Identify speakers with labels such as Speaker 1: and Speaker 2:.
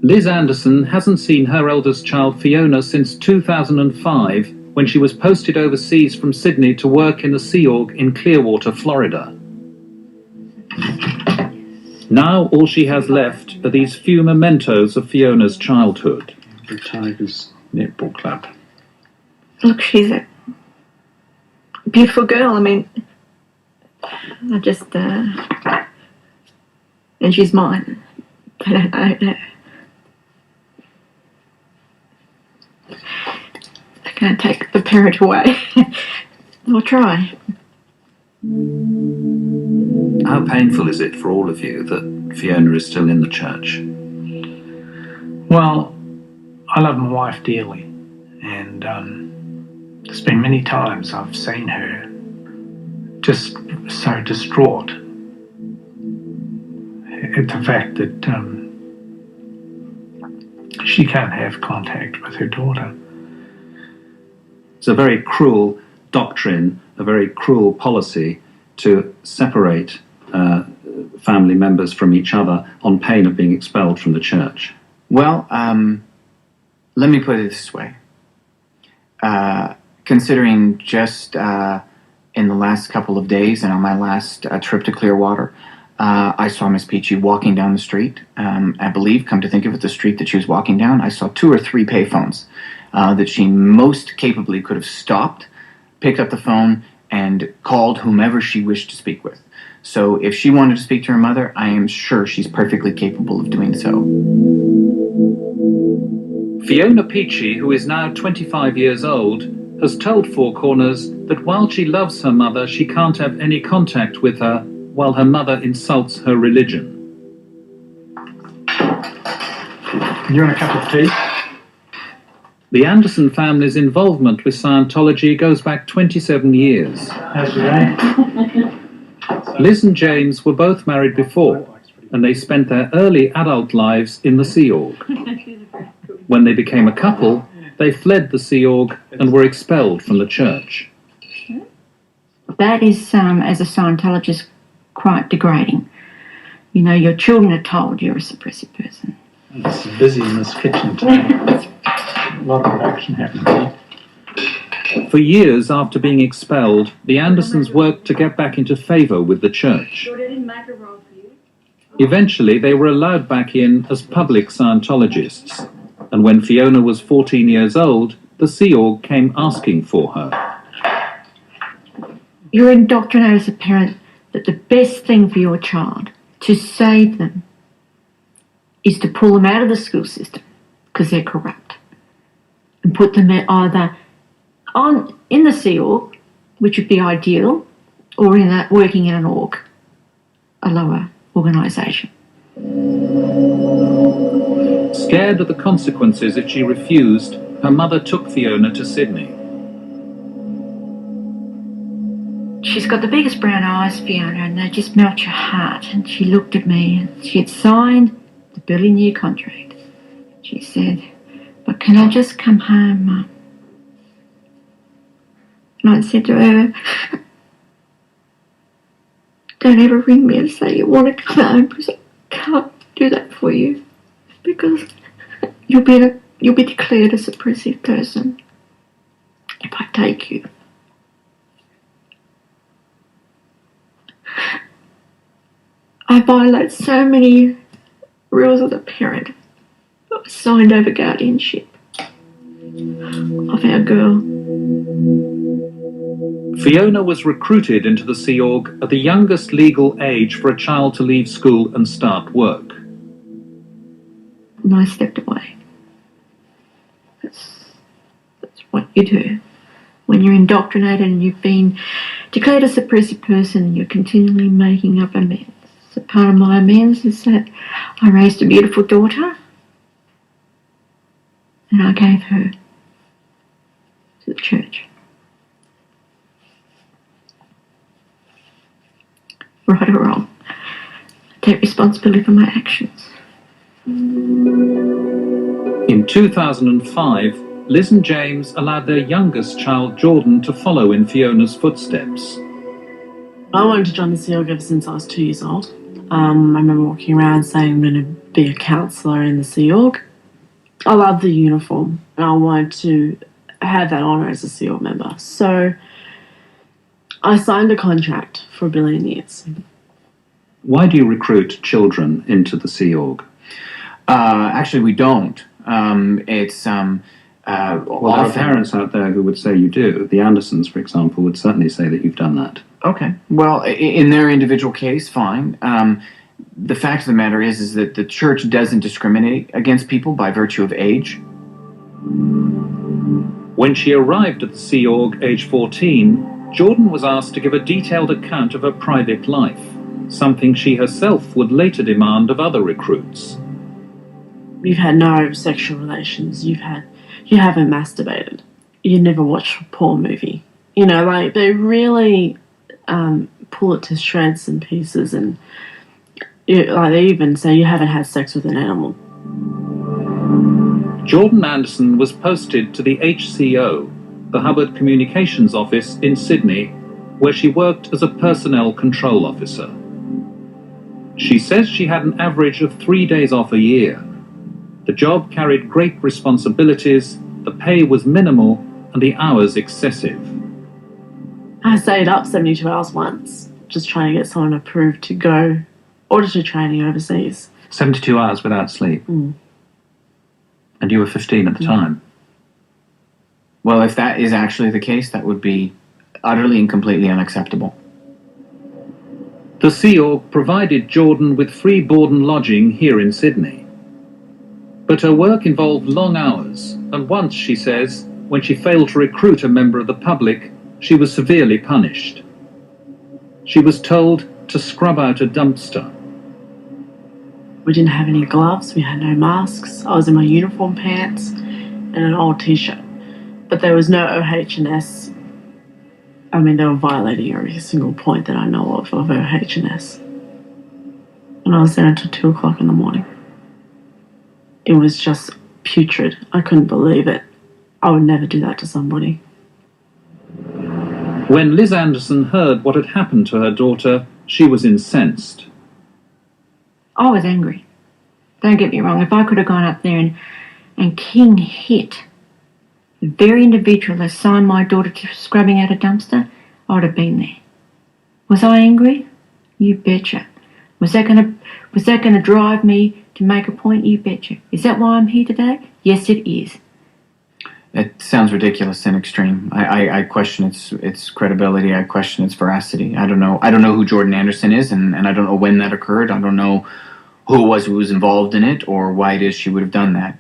Speaker 1: Liz Anderson hasn't seen her eldest child Fiona since 2005, when she was posted overseas from Sydney to work in the Sea Org in Clearwater, Florida. Now all she has left are these few mementos of Fiona's childhood.
Speaker 2: The Tigers Netball Club.
Speaker 3: Look, she's a beautiful girl. I mean, I just, and she's mine. But I don't know. I can't take the parent away. I'll try.
Speaker 1: How painful is it for all of you that Fiona is still in the church?
Speaker 2: Well, I love my wife dearly, and there's been many times I've seen her just so distraught at the fact that she can't have contact with her daughter.
Speaker 1: It's a very cruel doctrine, a very cruel policy to separate family members from each other on pain of being expelled from the church.
Speaker 4: Well, let me put it this way. Considering just in the last couple of days and on my last trip to Clearwater, I saw Miss Peachy walking down the street. I believe, come to think of it, the street that she was walking down, I saw 2 or 3 payphones that she most capably could have stopped, picked up the phone, and called whomever she wished to speak with. So if she wanted to speak to her mother, I am sure she's perfectly capable of doing so.
Speaker 1: Fiona Peachy, who is now 25 years old, has told Four Corners that while she loves her mother, she can't have any contact with her while her mother insults her religion.
Speaker 2: You want a cup of tea?
Speaker 1: The Anderson family's involvement with Scientology goes back 27 years.
Speaker 2: How's your day?
Speaker 1: Liz and James were both married before, and they spent their early adult lives in the Sea Org. When they became a couple, they fled the Sea Org and were expelled from the church.
Speaker 3: That is, as a Scientologist, quite degrading. You know, your children are told you're a suppressive person.
Speaker 2: It's busy in this kitchen today. A lot of action happening here.
Speaker 1: For years after being expelled, the Andersons worked to get back into favour with the church. Eventually, they were allowed back in as public Scientologists, and when Fiona was 14 years old, the Sea Org came asking for her.
Speaker 3: You're indoctrinated as a parent that the best thing for your child, to save them, is to pull them out of the school system because they're corrupt and put them either in the Sea Org, which would be ideal, or working in an org, a lower organisation.
Speaker 1: Scared of the consequences if she refused, her mother took Fiona to Sydney.
Speaker 3: She's got the biggest brown eyes, Fiona, and they just melt your heart. And she looked at me, and she had signed the billion-year contract. She said, "But can I just come home, Mum?" And I said to her, "Don't ever ring me and say you want to come home, because I can't do that for you, because you'll be declared a suppressive person if I take you." I violate so many rules as a parent. I signed over guardianship of our girl.
Speaker 1: Fiona was recruited into the Sea Org at the youngest legal age for a child to leave school and start work.
Speaker 3: And I stepped away. That's what you do. When you're indoctrinated and you've been declared a suppressive person, you're continually making up amends. So part of my amends is that I raised a beautiful daughter and I gave her to the church. Right or wrong, I take responsibility for my actions.
Speaker 1: In 2005, Liz and James allowed their youngest child, Jordan, to follow in Fiona's footsteps.
Speaker 5: I wanted to join the Sea Org ever since I was 2 years old. I remember walking around saying I'm going to be a counsellor in the Sea Org. I love the uniform and I wanted to have that honour as a Sea Org member. So I signed a contract for 1 billion years.
Speaker 1: Why do you recruit children into the Sea Org?
Speaker 4: Actually, we don't.
Speaker 1: Well, there are parents out there who would say you do. The Andersons, for example, would certainly say that you've done that.
Speaker 4: Okay. Well, in their individual case, fine. The fact of the matter is that the church doesn't discriminate against people by virtue of age.
Speaker 1: When she arrived at the Sea Org, age 14, Jordan was asked to give a detailed account of her private life, something she herself would later demand of other recruits.
Speaker 5: You've had no sexual relations. You haven't masturbated. You never watched a porn movie. You know, like, they really pull it to shreds and pieces, and they even say you haven't had sex with an animal.
Speaker 1: Jordan Anderson was posted to the HCO, the Hubbard Communications Office in Sydney, where she worked as a personnel control officer. She says she had an average of 3 days off a year. The job carried great responsibilities, the pay was minimal, and the hours excessive.
Speaker 5: I stayed up 72 hours once, just trying to get someone approved to go auditor training overseas.
Speaker 1: 72 hours without sleep.
Speaker 5: Mm.
Speaker 1: And you were 15 at the time.
Speaker 4: Well, if that is actually the case, that would be utterly and completely unacceptable.
Speaker 1: The Sea Org provided Jordan with free board and lodging here in Sydney. But her work involved long hours, and once, she says, when she failed to recruit a member of the public, she was severely punished. She was told to scrub out a dumpster.
Speaker 5: We didn't have any gloves, we had no masks. I was in my uniform pants and an old t-shirt. But there was no OH&S. I mean, they were violating every single point that I know of OH&S. And I was there until 2 o'clock in the morning. It was just putrid. I couldn't believe it. I would never do that to somebody.
Speaker 1: When Liz Anderson heard what had happened to her daughter, she was incensed.
Speaker 3: I was angry. Don't get me wrong. If I could have gone up there and king hit the very individual that signed my daughter to scrubbing out a dumpster, I would have been there. Was I angry? You betcha. Was that gonna drive me to make a point? You betcha. Is that why I'm here today? Yes, it is.
Speaker 4: It sounds ridiculous and extreme. I question its credibility. I question its veracity. I don't know who Jordan Anderson is, and I don't know when that occurred. I don't know who it was involved in it or why it is she would have done that.